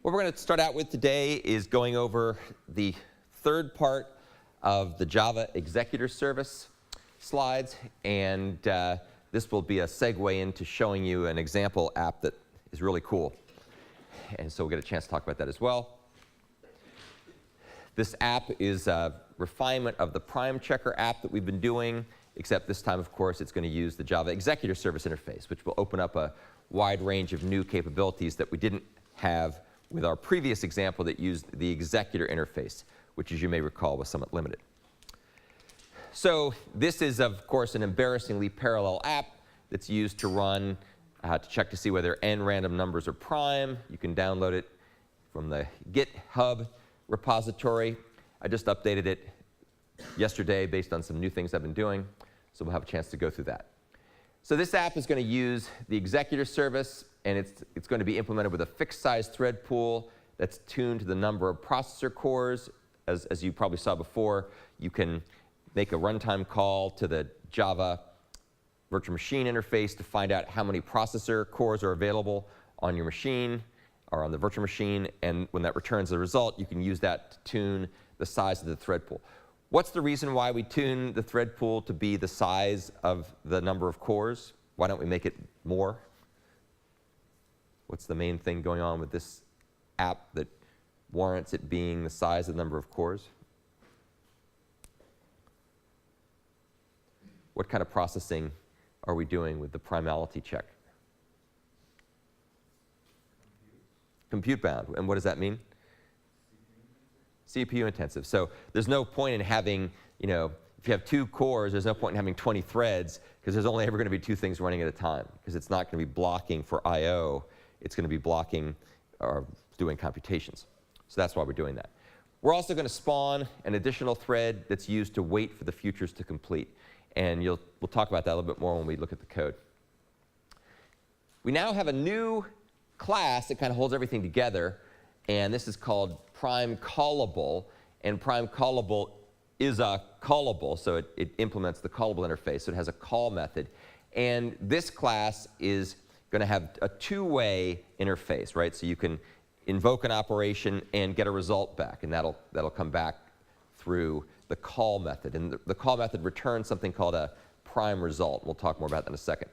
What we're going to start out with today is going over the third part of the Java ExecutorService slides, and this will be a segue into showing you an example app that is really cool. And so we'll get a chance to talk about that as well. This app is a refinement of the PrimeChecker app that we've been doing, except this time, of course, it's going to use the Java ExecutorService interface, which will open up a wide range of new capabilities that we didn't have with our previous example that used the executor interface, which, as you may recall, was somewhat limited. So this is, of course, an embarrassingly parallel app that's used to run, to check to see whether n random numbers are prime. You can download it from the GitHub repository. I just updated it yesterday based on some new things I've been doing, so we'll have a chance to go through that. So this app is going to use the executor service, and it's going to be implemented with a fixed size thread pool that's tuned to the number of processor cores. As you probably saw before, you can make a runtime call to the Java virtual machine interface to find out how many processor cores are available on your machine or on the virtual machine, and when that returns the result, you can use that to tune the size of the thread pool. What's the reason why we tune the thread pool to be the size of the number of cores? Why don't we make it more? What's the main thing going on with this app that warrants it being the size of the number of cores? What kind of processing are we doing with the primality check? Compute bound. And what does that mean? CPU intensive. So there's no point in having, if you have 2 cores, there's no point in having 20 threads, because there's only ever going to be 2 things running at a time, because it's not going to be blocking for I/O. It's going to be blocking or doing computations. So that's why we're doing that. We're also going to spawn an additional thread that's used to wait for the futures to complete. And we'll talk about that a little bit more when we look at the code. We now have a new class that kind of holds everything together, and this is called PrimeCallable. And PrimeCallable is a callable, so it implements the callable interface, so it has a call method. And this class is going to have a 2-way interface, right? So you can invoke an operation and get a result back, and that'll come back through the call method. And the call method returns something called a prime result. We'll talk more about that in a second.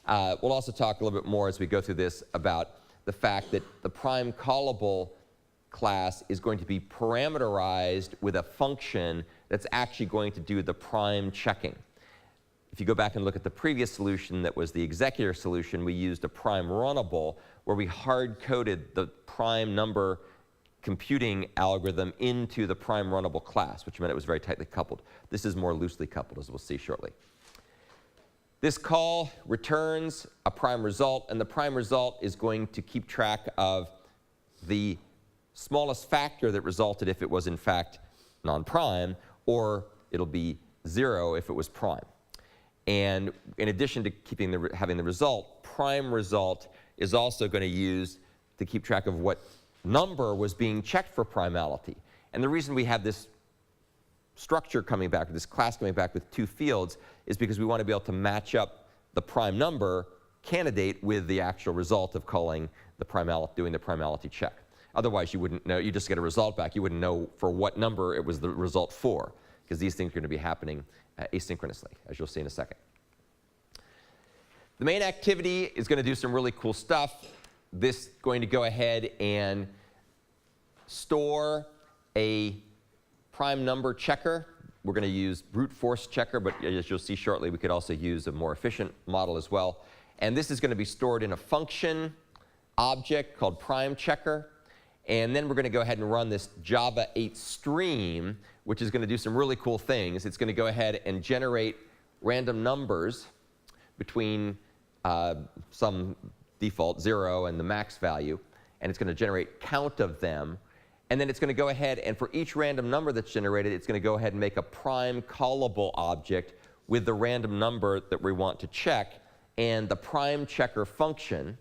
We'll also talk a little bit more as we go through this about the fact that the PrimeCallable class is going to be parameterized with a function that's actually going to do the prime checking. If you go back and look at the previous solution that was the executor solution, we used a prime runnable where we hard-coded the prime number computing algorithm into the prime runnable class, which meant it was very tightly coupled. This is more loosely coupled, as we'll see shortly. This call returns a prime result, and the prime result is going to keep track of the smallest factor that resulted if it was in fact non-prime, or it'll be 0 if it was prime. And in addition to having the result, prime result is also going to use to keep track of what number was being checked for primality. And the reason we have this structure coming back, or this class coming back with 2 fields, is because we want to be able to match up the prime number candidate with the actual result of calling the primality, doing the primality check. Otherwise, you wouldn't know. You just get a result back. You wouldn't know for what number it was the result for, because these things are going to be happening asynchronously, as you'll see in a second. The main activity is going to do some really cool stuff. This is going to go ahead and store a prime number checker. We're going to use brute force checker, but as you'll see shortly, we could also use a more efficient model as well. And this is going to be stored in a function object called PrimeChecker. And then we're going to go ahead and run this Java 8 stream, which is going to do some really cool things. It's going to go ahead and generate random numbers between some default 0 and the max value, and it's going to generate count of them. And then it's going to go ahead and for each random number that's generated, it's going to go ahead and make a prime callable object with the random number that we want to check, and the PrimeChecker function.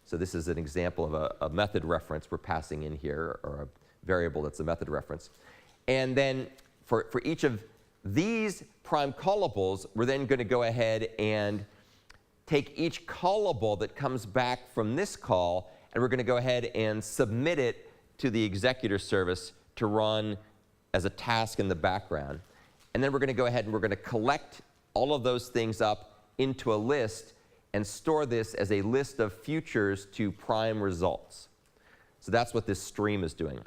So this is an example of a method reference we're passing in here, or a variable that's a method reference. And then for each of these prime callables, we're then going to go ahead and take each callable that comes back from this call, and we're going to go ahead and submit it to the executor service to run as a task in the background. And then we're going to go ahead and we're going to collect all of those things up into a list and store this as a list of futures to prime results. So that's what this stream is doing.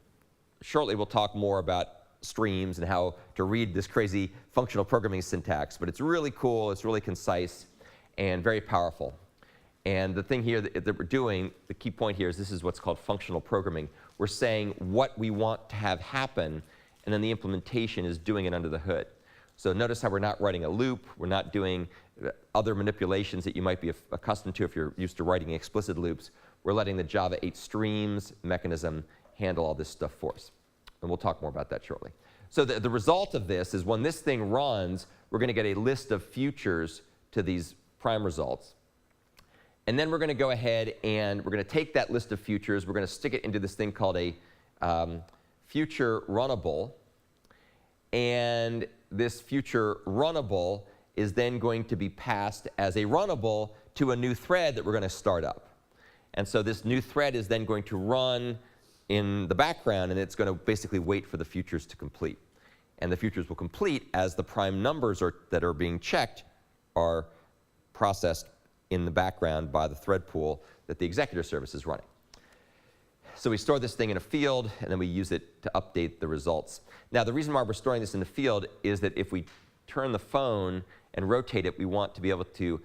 Shortly, we'll talk more about streams and how to read this crazy functional programming syntax. But it's really cool, it's really concise, and very powerful. And the thing here that we're doing, the key point here is this is what's called functional programming. We're saying what we want to have happen, and then the implementation is doing it under the hood. So notice how we're not writing a loop. We're not doing other manipulations that you might be accustomed to if you're used to writing explicit loops. We're letting the Java 8 streams mechanism handle all this stuff for us. And we'll talk more about that shortly. So the result of this is when this thing runs, we're going to get a list of futures to these prime results. And then we're going to go ahead and we're going to take that list of futures. We're going to stick it into this thing called a future runnable. And this future runnable is then going to be passed as a runnable to a new thread that we're going to start up. And so this new thread is then going to run in the background, and it's going to basically wait for the futures to complete. And the futures will complete as the prime numbers that are being checked are processed in the background by the thread pool that the executor service is running. So we store this thing in a field, and then we use it to update the results. Now, the reason why we're storing this in the field is that if we turn the phone and rotate it, we want to be able to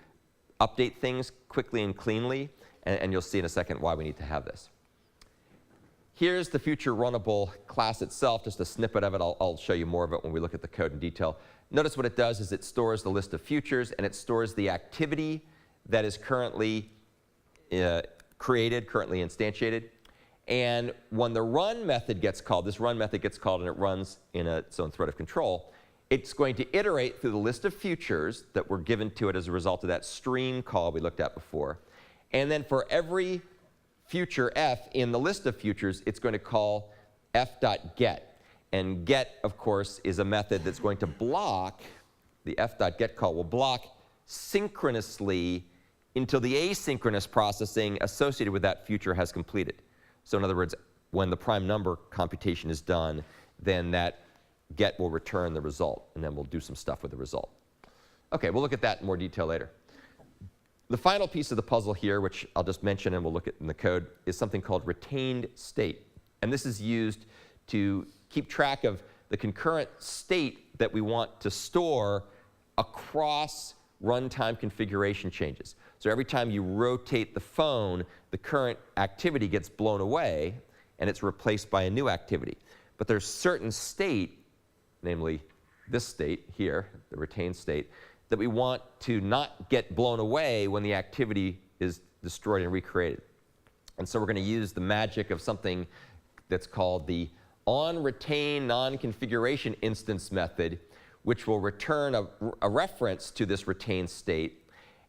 update things quickly and cleanly, and you'll see in a second why we need to have this. Here's the future runnable class itself, just a snippet of it. I'll show you more of it when we look at the code in detail. Notice what it does is it stores the list of futures, and it stores the activity that is currently created, currently instantiated. And when the run method gets called, this run method gets called and it runs in its own thread of control, it's going to iterate through the list of futures that were given to it as a result of that stream call we looked at before. And then for every future f in the list of futures, it's going to call f.get. And get, of course, is a method that's going to block, the f.get call will block synchronously until the asynchronous processing associated with that future has completed. So in other words, when the prime number computation is done, then that get will return the result, and then we'll do some stuff with the result. OK, we'll look at that in more detail later. The final piece of the puzzle here, which I'll just mention and we'll look at in the code, is something called retained state. And this is used to keep track of the concurrent state that we want to store across runtime configuration changes. So every time you rotate the phone, the current activity gets blown away, and it's replaced by a new activity. But there's certain state, namely this state here, the retained state, that we want to not get blown away when the activity is destroyed and recreated. And so we're going to use the magic of something that's called the onRetain non-configuration instance method, which will return a reference to this retained state.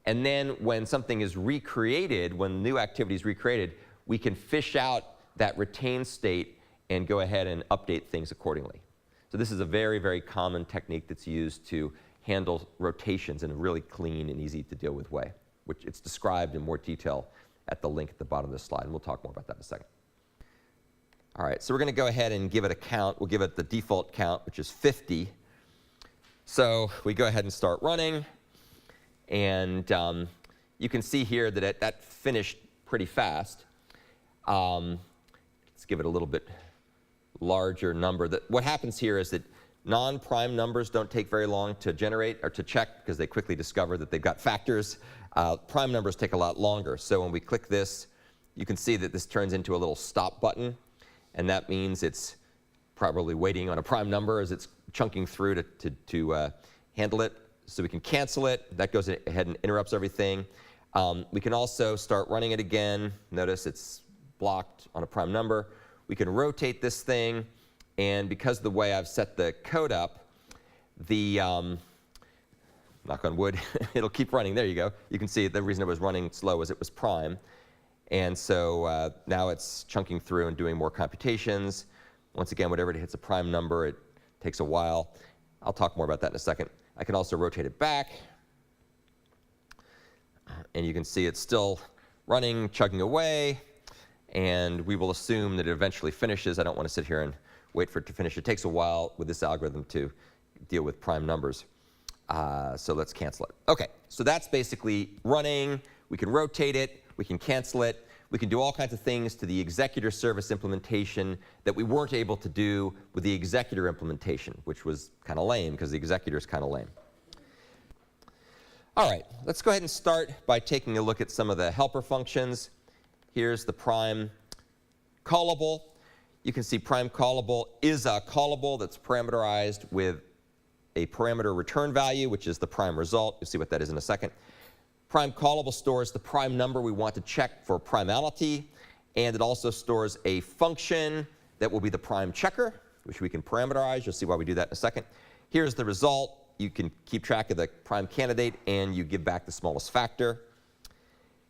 And then when something is recreated, when new activity is recreated, we can fish out that retained state and go ahead and update things accordingly. So this is a very, very common technique that's used to handle rotations in a really clean and easy to deal with way, which it's described in more detail at the link at the bottom of this slide. And we'll talk more about that in a second. All right, so we're going to go ahead and give it a count. We'll give it the default count, which is 50. So we go ahead and start running. And you can see here that that finished pretty fast. Let's give it a little bit larger number. What happens here is that non-prime numbers don't take very long to generate or to check because they quickly discover that they've got factors. Prime numbers take a lot longer. So when we click this, you can see that this turns into a little stop button. And that means it's probably waiting on a prime number as it's chunking through to handle it. So we can cancel it. That goes ahead and interrupts everything. We can also start running it again. Notice it's blocked on a prime number. We can rotate this thing. And because of the way I've set the code up, the knock on wood, it'll keep running. There you go. You can see the reason it was running slow was it was prime. And so now it's chunking through and doing more computations. Once again, whenever it hits a prime number, it takes a while. I'll talk more about that in a second. I can also rotate it back. And you can see it's still running, chugging away. and we will assume that it eventually finishes. I don't want to sit here and wait for it to finish. It takes a while with this algorithm to deal with prime numbers. So let's cancel it. OK, so that's basically running. We can rotate it. We can cancel it. We can do all kinds of things to the executor service implementation that we weren't able to do with the executor implementation, which was kind of lame because the executor is kind of lame. All right, let's go ahead and start by taking a look at some of the helper functions. Here's the prime callable. You can see prime callable is a callable that's parameterized with a parameter return value, which is the prime result. You'll see what that is in a second. Prime callable stores the prime number we want to check for primality, and it also stores a function that will be the PrimeChecker, which we can parameterize. You'll see why we do that in a second. Here's the result. You can keep track of the prime candidate, and you give back the smallest factor.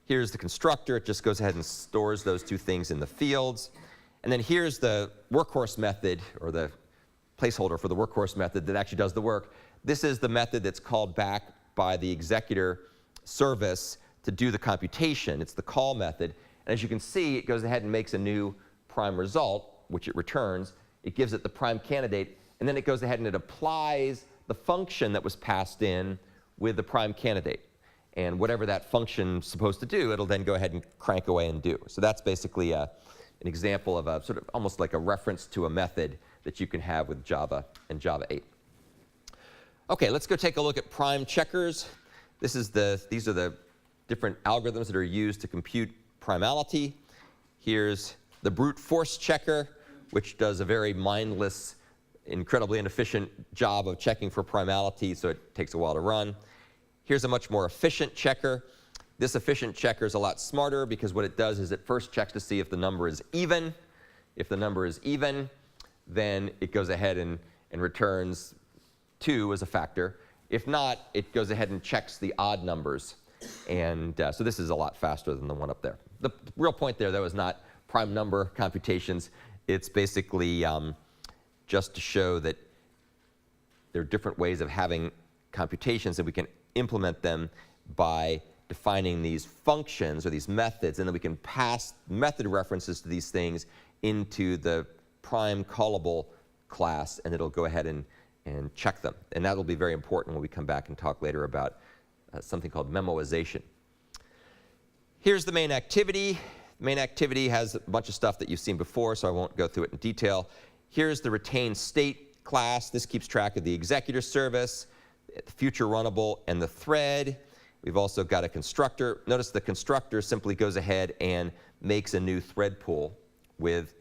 Here's the constructor. It just goes ahead and stores those two things in the fields. And then here's the workhorse method, or the placeholder for the workhorse method that actually does the work. This is the method that's called back by the executor service to do the computation. It's the call method. And as you can see, it goes ahead and makes a new prime result, which it returns. It gives it the prime candidate. And then it goes ahead and it applies the function that was passed in with the prime candidate. And whatever that function's supposed to do, it'll then go ahead and crank away and do. So that's basically an example of a sort of almost like a reference to a method that you can have with Java and Java 8. OK, let's go take a look at prime checkers. These are the different algorithms that are used to compute primality. Here's the brute force checker, which does a very mindless, incredibly inefficient job of checking for primality, so it takes a while to run. Here's a much more efficient checker. This efficient checker is a lot smarter because what it does is it first checks to see if the number is even. If the number is even, then it goes ahead and returns 2 as a factor. If not, it goes ahead and checks the odd numbers. And so this is a lot faster than the one up there. The real point there, though, is not prime number computations. It's basically just to show that there are different ways of having computations, and we can implement them by defining these functions or these methods, and then we can pass method references to these things into the prime callable class, and it'll go ahead and check them. And that'll be very important when we come back and talk later about something called memoization. Here's the main activity. The main activity has a bunch of stuff that you've seen before, so I won't go through it in detail. Here's the retain state class. This keeps track of the executor service, the future runnable, and the thread. We've also got a constructor. Notice the constructor simply goes ahead and makes a new thread pool with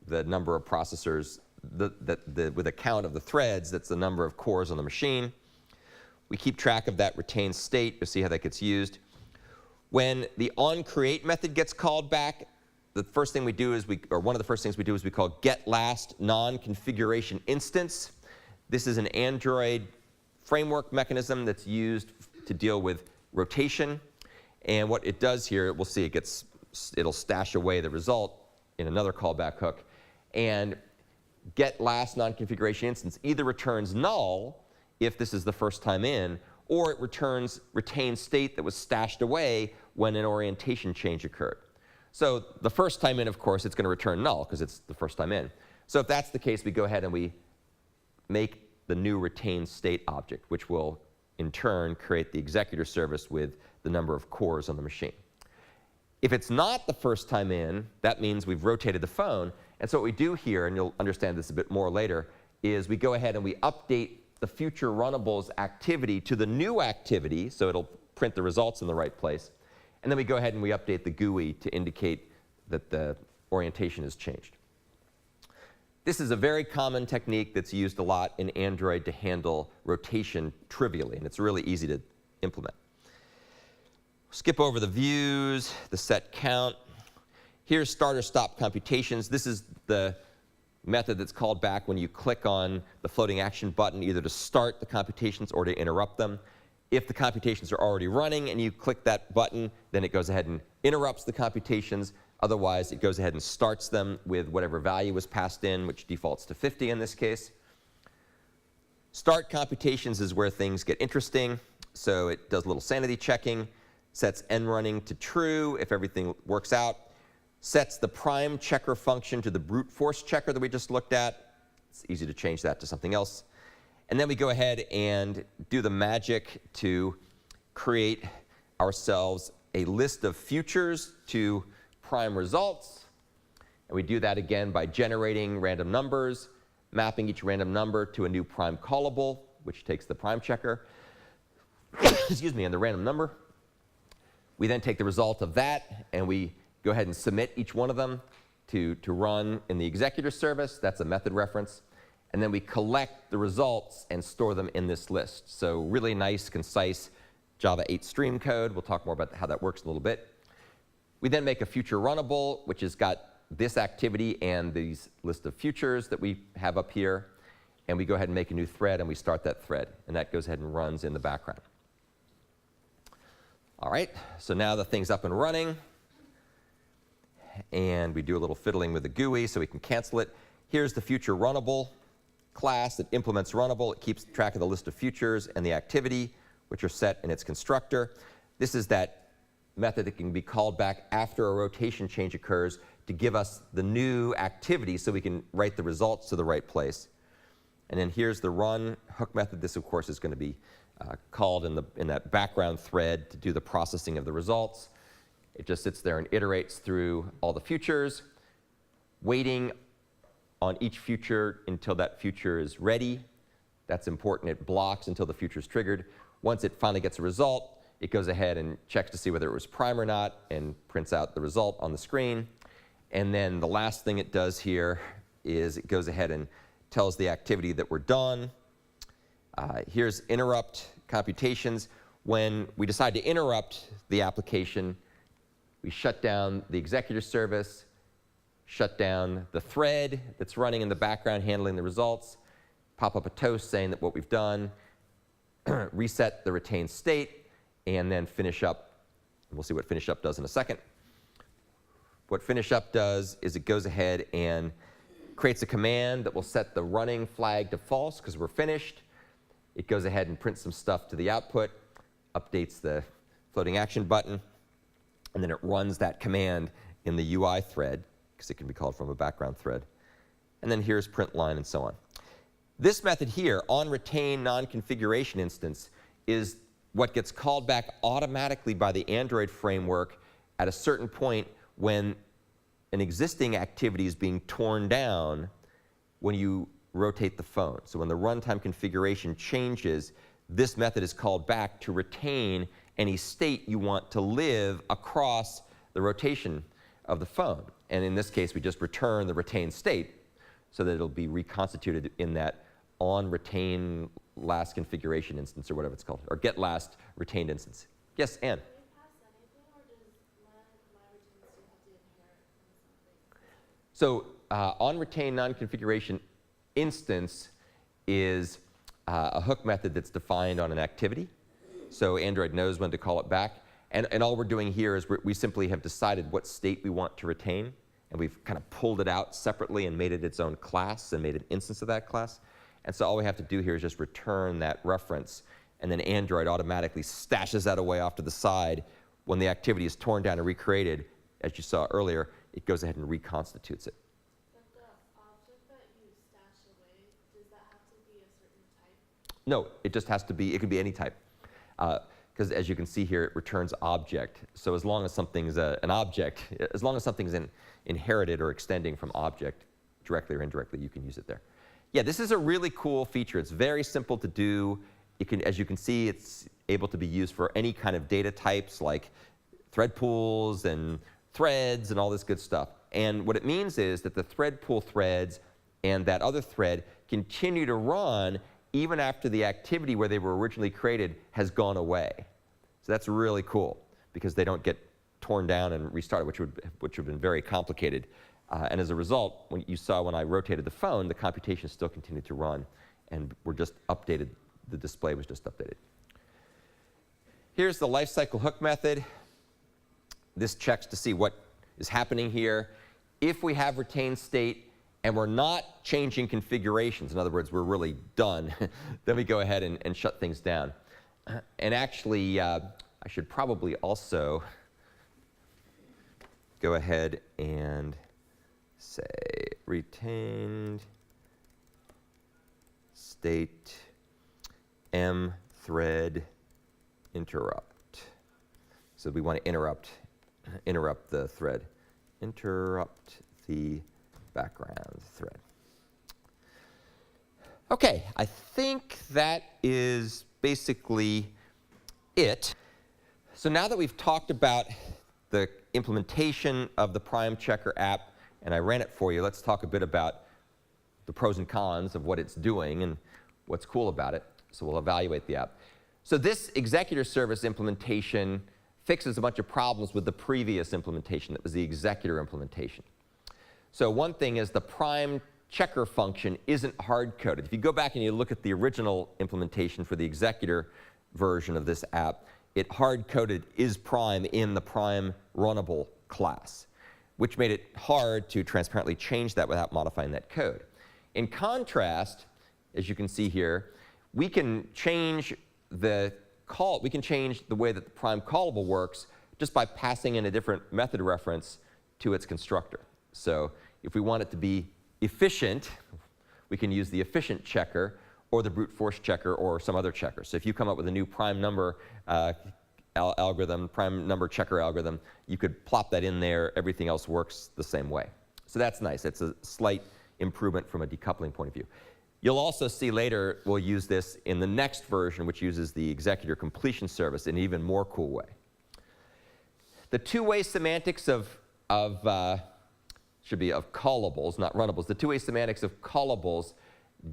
the number of processors, with a count of the threads. That's the number of cores on the machine. We keep track of that retained state. You'll see how that gets used. When the onCreate method gets called back, the first thing we do is one of the first things we do is we call getLast non-configuration instance. This is an Android framework mechanism that's used to deal with rotation. And what it does here, we'll see it'll stash away the result in another callback hook. And getLast non-configuration instance either returns null if this is the first time in, or it returns retained state that was stashed away when an orientation change occurred. So the first time in, of course, it's going to return null because it's the first time in. So if that's the case, we go ahead and we make the new retained state object, which will in turn create the executor service with the number of cores on the machine. If it's not the first time in, that means we've rotated the phone. And so what we do here, and you'll understand this a bit more later, is we go ahead and we update the future runnables activity to the new activity, so it'll print the results in the right place. And then we go ahead and we update the GUI to indicate that the orientation has changed. This is a very common technique that's used a lot in Android to handle rotation trivially, and it's really easy to implement. Skip over the views, the set count. Here's start or stop computations. This is the method that's called back when you click on the floating action button, either to start the computations or to interrupt them. If the computations are already running and you click that button, then it goes ahead and interrupts the computations. Otherwise, it goes ahead and starts them with whatever value was passed in, which defaults to 50 in this case. Start computations is where things get interesting. So it does a little sanity checking, sets n running to true if everything works out. sets the PrimeChecker function to the brute force checker that we just looked at. It's easy to change that to something else. And then we go ahead and do the magic to create ourselves a list of futures to prime results. And we do that again by generating random numbers, mapping each random number to a new prime callable, which takes the PrimeChecker, excuse me, and the random number. We then take the result of that, and we go ahead and submit each one of them to run in the executor service. That's a method reference. And then we collect the results and store them in this list. So really nice, concise Java 8 stream code. We'll talk more about how that works in a little bit. We then make a future runnable, which has got this activity and these list of futures that we have up here. And we go ahead and make a new thread, and we start that thread. And that goes ahead and runs in the background. All right, so now the thing's up and running. And we do a little fiddling with the GUI so we can cancel it. Here's the future runnable class that implements runnable. It keeps track of the list of futures and the activity, which are set in its constructor. This is that method that can be called back after a rotation change occurs to give us the new activity so we can write the results to the right place. And then here's the run hook method. This, of course, is going to be called in that background thread to do the processing of the results. It just sits there and iterates through all the futures, waiting on each future until that future is ready. That's important. It blocks until the future is triggered. Once it finally gets a result, it goes ahead and checks to see whether it was prime or not and prints out the result on the screen. And then the last thing it does here is it goes ahead and tells the activity that we're done. Here's interrupt computations. When we decide to interrupt the application, we shut down the executor service, shut down the thread that's running in the background handling the results, pop up a toast saying that what we've done, reset the retained state, and then finish up. We'll see what finish up does in a second. What finish up does is it goes ahead and creates a command that will set the running flag to false because we're finished. It goes ahead and prints some stuff to the output, updates the floating action button, and then it runs that command in the UI thread, because it can be called from a background thread. And then here's print line and so on. This method here, onRetain non-configuration instance, is what gets called back automatically by the Android framework at a certain point when an existing activity is being torn down when you rotate the phone. So when the runtime configuration changes, this method is called back to retain any state you want to live across the rotation of the phone. And in this case, we just return the retained state so that it'll be reconstituted in that onRetain last configuration instance, or whatever it's called, or get last retained instance. Yes, Anne? So onRetain non-configuration instance is a hook method that's defined on an activity. So Android knows when to call it back. And all we're doing here is we simply have decided what state we want to retain. And we've kind of pulled it out separately and made it its own class and made an instance of that class. And so all we have to do here is just return that reference. And then Android automatically stashes that away off to the side. When the activity is torn down and recreated, as you saw earlier, it goes ahead and reconstitutes it. But the object that you stash away, does that have to be a certain type? No, it just has to be, it can be any type. Because as you can see here, it returns object. So as long as something's an object, as long as something's inherited or extending from object directly or indirectly, you can use it there. Yeah, this is a really cool feature. It's very simple to do. It can, as you can see, it's able to be used for any kind of data types like thread pools and threads and all this good stuff. And what it means is that the thread pool threads and that other thread continue to run even after the activity where they were originally created has gone away. So that's really cool because they don't get torn down and restarted, which would have been very complicated. And as a result, when you saw when I rotated the phone, the computation still continued to run, and we're just updated. The display was just updated. Here's the lifecycle hook method. This checks to see what is happening here. If we have retained state and we're not changing configurations, in other words, we're really done, then we go ahead and shut things down. And actually, I should probably also go ahead and say retained state m thread interrupt. So we want to interrupt the thread. Interrupt the background thread. Okay, I think that is basically it. So now that we've talked about the implementation of the PrimeChecker app, and I ran it for you, let's talk a bit about the pros and cons of what it's doing and what's cool about it. So we'll evaluate the app. So this ExecutorService implementation fixes a bunch of problems with the previous implementation that was the executor implementation. So one thing is the PrimeChecker function isn't hard-coded. If you go back and you look at the original implementation for the executor version of this app, it hard-coded isPrime in the Prime Runnable class, which made it hard to transparently change that without modifying that code. In contrast, as you can see here, we can change the way that the prime callable works just by passing in a different method reference to its constructor. So if we want it to be efficient, we can use the efficient checker or the brute force checker or some other checker. So if you come up with a new prime number algorithm, prime number checker algorithm, you could plop that in there. Everything else works the same way. So that's nice. It's a slight improvement from a decoupling point of view. You'll also see later we'll use this in the next version, which uses the executor completion service in an even more cool way. The two-way semantics of callables, not runnables. The two-way semantics of callables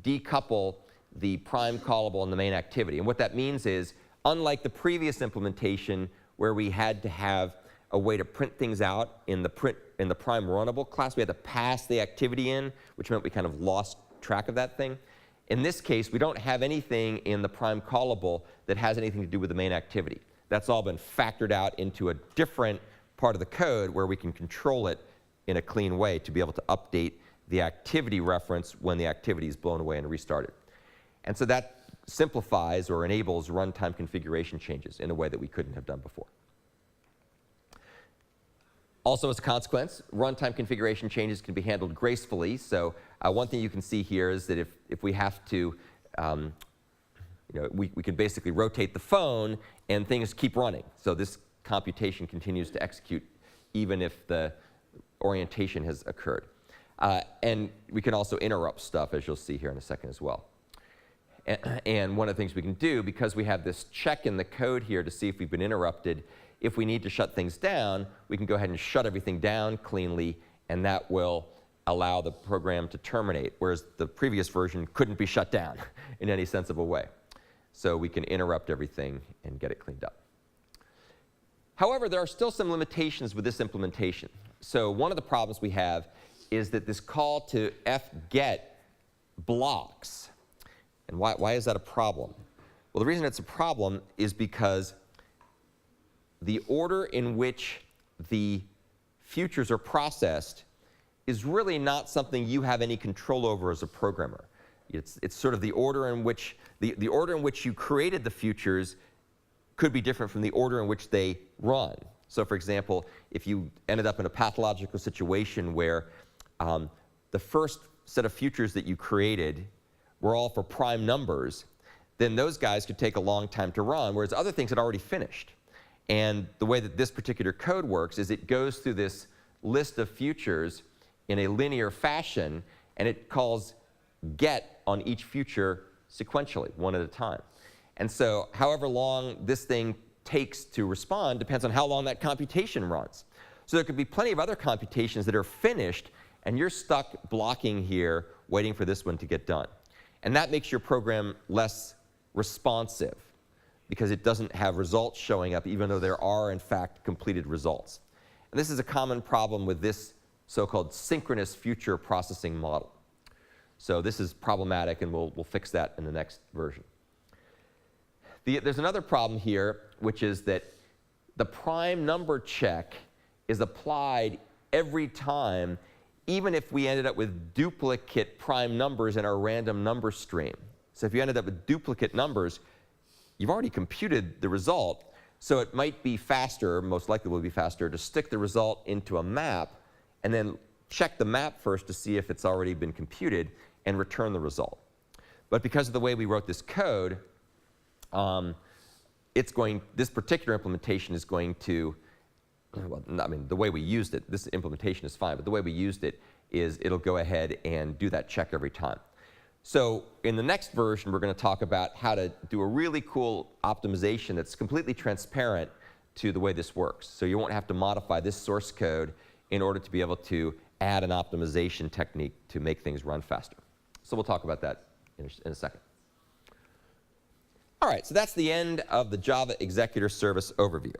decouple the prime callable and the main activity. And what that means is, unlike the previous implementation where we had to have a way to print things out in the prime runnable class, we had to pass the activity in, which meant we kind of lost track of that thing. In this case, we don't have anything in the prime callable that has anything to do with the main activity. That's all been factored out into a different part of the code where we can control it in a clean way to be able to update the activity reference when the activity is blown away and restarted. And so that simplifies or enables runtime configuration changes in a way that we couldn't have done before. Also, as a consequence, runtime configuration changes can be handled gracefully. So one thing you can see here is that if we have to, we can basically rotate the phone and things keep running. So this computation continues to execute even if the orientation has occurred. And we can also interrupt stuff, as you'll see here in a second as well. And one of the things we can do, because we have this check in the code here to see if we've been interrupted, if we need to shut things down, we can go ahead and shut everything down cleanly, and that will allow the program to terminate, whereas the previous version couldn't be shut down in any sensible way. So we can interrupt everything and get it cleaned up. However, there are still some limitations with this implementation. So one of the problems we have is that this call to fget blocks. And why is that a problem? Well, the reason it's a problem is because the order in which the futures are processed is really not something you have any control over as a programmer. It's sort of the order in which the order in which you created the futures could be different from the order in which they run. So for example, if you ended up in a pathological situation where the first set of futures that you created were all for prime numbers, then those guys could take a long time to run, whereas other things had already finished. And the way that this particular code works is it goes through this list of futures in a linear fashion, and it calls get on each future sequentially, one at a time. And so however long this thing takes to respond depends on how long that computation runs. So there could be plenty of other computations that are finished, and you're stuck blocking here waiting for this one to get done. And that makes your program less responsive, because it doesn't have results showing up even though there are, in fact, completed results. And this is a common problem with this so-called synchronous future processing model. So this is problematic, and we'll fix that in the next version. There's another problem here, which is that the prime number check is applied every time, even if we ended up with duplicate prime numbers in our random number stream. So if you ended up with duplicate numbers, you've already computed the result, So it might be faster, most likely will be faster, to stick the result into a map and then check the map first to see if it's already been computed and return the result. But because of the way we wrote this code, this particular implementation is going to, well, I mean, the way we used it, this implementation is fine, but the way we used it is it'll go ahead and do that check every time. So in the next version, we're going to talk about how to do a really cool optimization that's completely transparent to the way this works. So you won't have to modify this source code in order to be able to add an optimization technique to make things run faster. So we'll talk about that in a second. All right, so that's the end of the Java Executor Service overview.